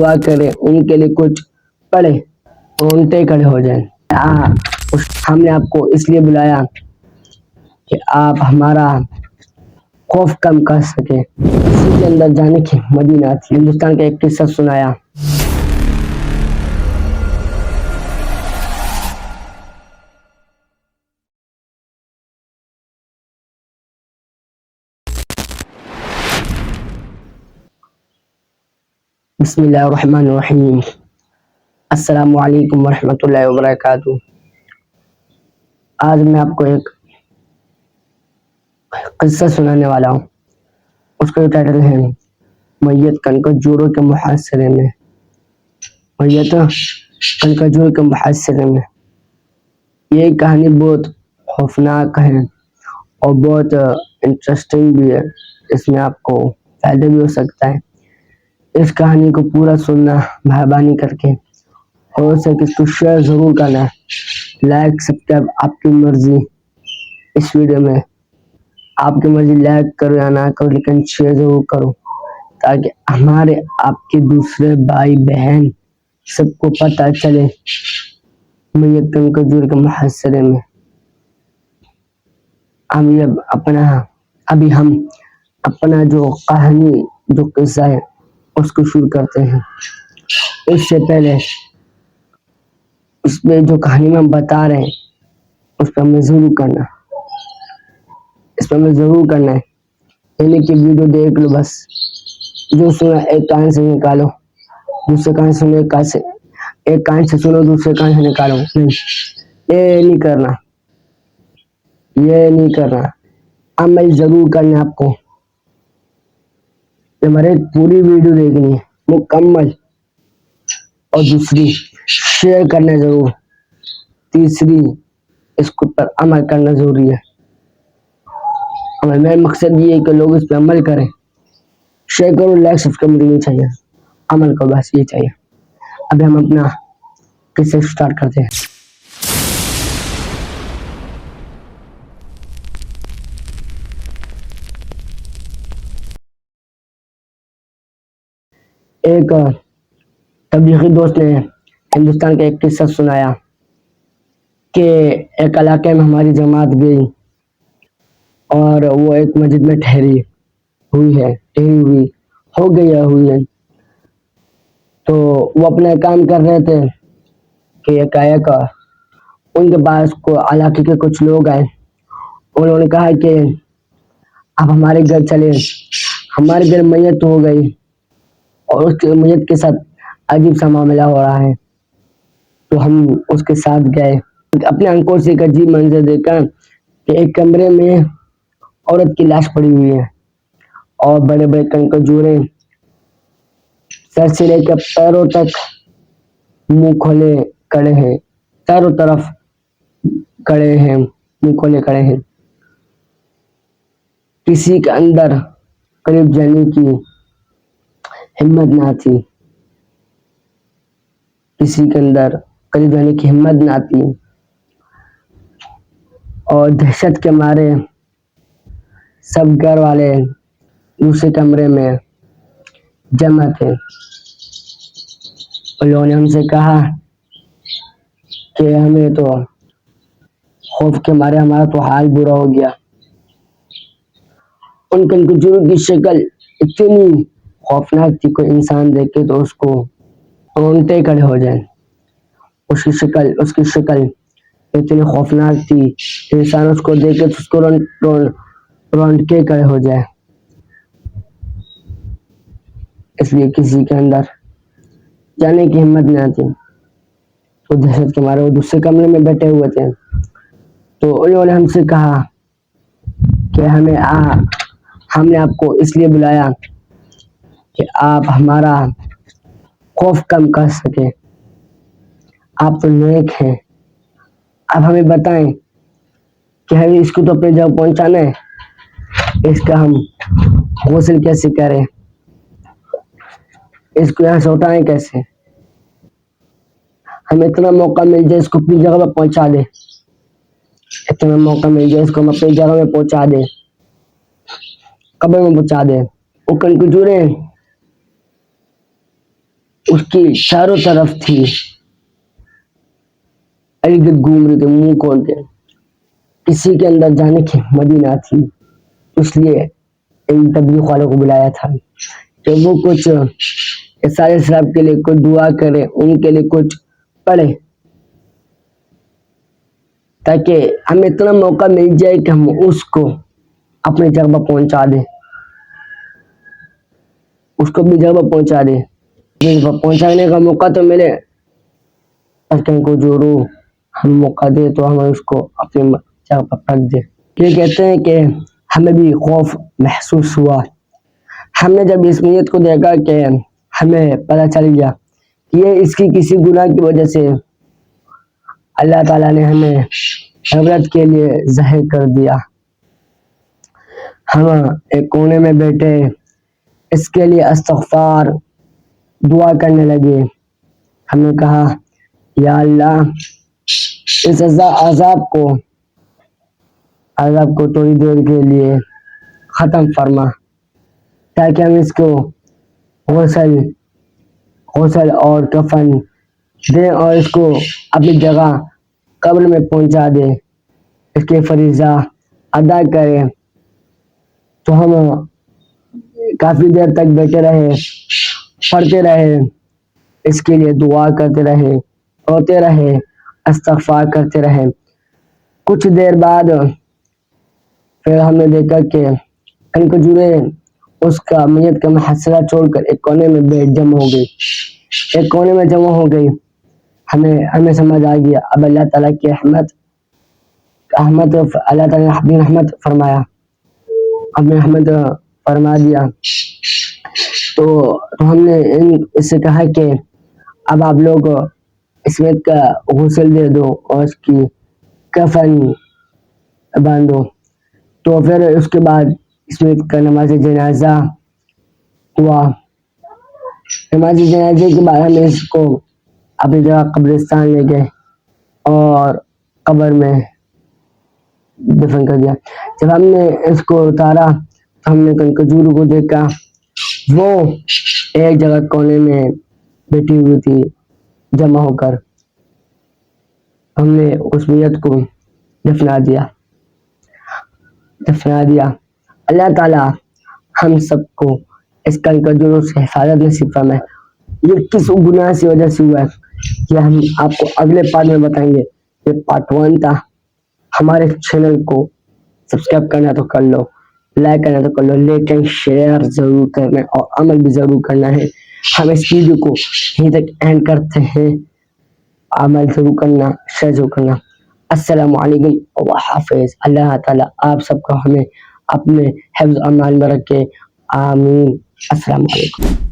दुआ करें, उनके लिए कुछ पढ़े, रोंगटे खड़े हो जाएं। हमने आपको इसलिए बुलाया कि आप हमारा खौफ कम कर सके। किसी के अंदर जाने की मदीना थी। हिंदुस्तान का एक किस्सा सुनाया। बिस्मिल्लाहिर्रहमानिर्रहीम। अस्सलामु अलैकुम वरहमतुल्लाहि वबरकातुहू। आज मैं आपको एक किस्सा सुनाने वाला हूँ। उसका टाइटल है मैयत कनकजोरों के मुहासरे में। मैयत कनकजोरों के मुहासरे में। ये कहानी बहुत खौफनाक है और बहुत इंटरेस्टिंग भी है। इसमें आपको फायदा भी हो सकता है। इस कहानी को पूरा सुनना मेहरबानी करके, और सके इसको शेयर जरूर करना। लाइक सब्सक्राइब आपकी मर्जी। इस वीडियो में आपकी मर्जी, लाइक करो या ना करो, लेकिन शेयर जरूर करो ताकि हमारे आपके दूसरे भाई बहन सबको पता चले मैयत कनकजोर के मुहासरे में। अभी हम अपना जो कहानी, जो किस्सा है उसको शुरू करते हैं। इससे पहले इसमें जो कहानी में हम बता रहे हैं उस पर हमें जरूर करना है। यानी कि वीडियो देख लो, बस जो सुना एक कान से निकालो, दूसरे कान से एक कान से सुनो, दूसरे कान से निकालो। नहीं, ये नहीं करना। अमल जरूर करना है आपको। हमारे पूरी वीडियो देखनी है मुकम्मल, और दूसरी शेयर करना जरूर, तीसरी इसके ऊपर अमल करना जरूरी है। मेरा मकसद ये है कि लोग इस पर अमल करें। शेयर करो, लाइक सब्सक्राइब नहीं चाहिए, अमल करो, बस ये चाहिए। अभी हम अपना किस्सा स्टार्ट करते हैं। एक तबलीगी दोस्त ने हिंदुस्तान का एक किस्सा सुनाया कि एक इलाके में हमारी जमात गई और वो एक मस्जिद में ठहरी हुई है। तो वो अपना काम कर रहे थे कि एकाएक उनके पास को इलाके के कुछ लोग आए। उन्होंने कहा कि आप हमारे घर चले, हमारे घर मैयत हो गई और उसके मैयत के साथ अजीब सा मामला हो रहा है। तो हम उसके साथ गए। अपने आंखों से एक अजीब मंजर देखा कि एक कमरे में औरत की लाश पड़ी हुई है और बड़े बड़े कनकजोरे सर से लेकर पैरों तक मुंह खोले खड़े हैं, चारों तरफ खड़े हैं, मुंह खोले खड़े हैं। किसी के अंदर करीब जाने की हिम्मत ना थी, और दहशत के मारे सब घर वाले दूसरे कमरे में जमा थे। उन लोगों ने हमसे कहा कि हमें तो खौफ के मारे हमारा तो हाल बुरा हो गया। उन कनकजोरों की शक्ल इतनी खौफनाक थी, कोई इंसान देखे तो उसको रोंगटे खड़े हो जाए। उसकी शक्ल इतनी खौफनाक थी, इंसान उसको देखे तो उसको रोंगटे खड़े हो जाए। इसलिए किसी के अंदर जाने की हिम्मत नहीं आती। तो दहशत के मारे वो दूसरे कमरे में बैठे हुए थे। तो उन्होंने हमसे कहा कि हमने आपको इसलिए बुलाया कि आप हमारा खौफ कम कर सके। आप तो नेक हैं, आप हमें बताएं कि हमें इसको तो अपनी जगह पहुंचाना है, इसका हम गौसल कैसे करें, इसको यहाँ से उठाएं कैसे। हमें इतना मौका मिल जाए इसको अपनी जगह पर पहुंचा दे, इतना मौका मिल जाए इसको हम अपनी जगह में पहुंचा दे, कब्र में पहुंचा दे। वो कनकजोरे उसकी चारों तरफ थी, इर्द गिर्द घूम रहे थे मुंह खोल के, किसी के अंदर जाने की हिम्मत ही ना थी। इसलिए इन तबलीग वालों को बुलाया था कि वो कुछ इस सारे शराब के लिए कुछ दुआ करे, उनके लिए कुछ पढ़े, ताकि हमें इतना मौका मिल जाए कि हम उसको अपनी जगह पर पहुंचा दें, उसको अपनी जगह पर पहुंचा दें। पहुंचाने का मौका तो मिले, पर कहीं को जोड़ो हम मौका दे तो हम उसको अपनी जगह पर रख दे। ये कहते हैं कि हमें भी खौफ महसूस हुआ। हमने जब इस नीयत को देखा कि हमें पता चल गया ये इसकी किसी गुनाह की वजह से अल्लाह ताला ने हमें इबरत के लिए जाहिर कर दिया। हम एक कोने में बैठे इसके लिए इस्तग़फ़ार दुआ करने लगे। हमने कहा या अल्लाह इस अज़ाब को थोड़ी देर के लिए ख़त्म फरमा, ताकि हम इसको गौसल और कफन दें और इसको अपनी जगह कब्र में पहुंचा दें, इसके फरीज़ा अदा करें। तो हम काफ़ी देर तक बैठे रहे, पढ़ते रहे, इसके लिए दुआ करते रहे, रोते रहे, इस्तग़फ़ार करते रहे। कुछ देर बाद फिर हमने देखा कि कनकजूरें उसका मैयत का महसरा छोड़कर एक कोने में जमा हो गई, एक कोने में जमा हो गई। हमें समझ आ गया अब अल्लाह ताला की अल्लाह ताला ने अपनी रहमत फरमाया, अपनी रहमत फरमा दिया। तो हमने इससे कहा कि अब आप लोग इसमें का गुस्ल दे दो और इसकी कफन बांधो। तो फिर उसके बाद इसमें का नमाज जनाजा हुआ। नमाज जनाजे के बाद हमने इसको अपनी जगह कब्रिस्तान ले गए और कब्र में दफन कर दिया। जब हमने इसको उतारा तो हमने कनकजूर को देखा, वो एक जगह कोने में बैठी हुई थी जमा होकर। हमने उस मैयत को दफना दिया। अल्लाह ताला हम सबको इस कनकजूरों से हिफाजत नसीब फरमाए। ये किस गुनाह की वजह से हुआ है ये हम आपको अगले पार्ट में बताएंगे। ये पार्ट 1 था। हमारे चैनल को सब्सक्राइब करना तो कर लो, लाइक करना तो कर लो, लेकिन शेयर जरूर करना है और अमल भी जरूर करना है। हम इस वीडियो को यहीं तक एंड करते हैं। अमल जरूर करना, शेयर जरूर करना। अस्सलामु अलैकुम व हाफिज़। अल्लाह ताला आप सबको हमें अपने हिफ्ज़ अमान में रखे। आमीन। अस्सलामु अलैकुम।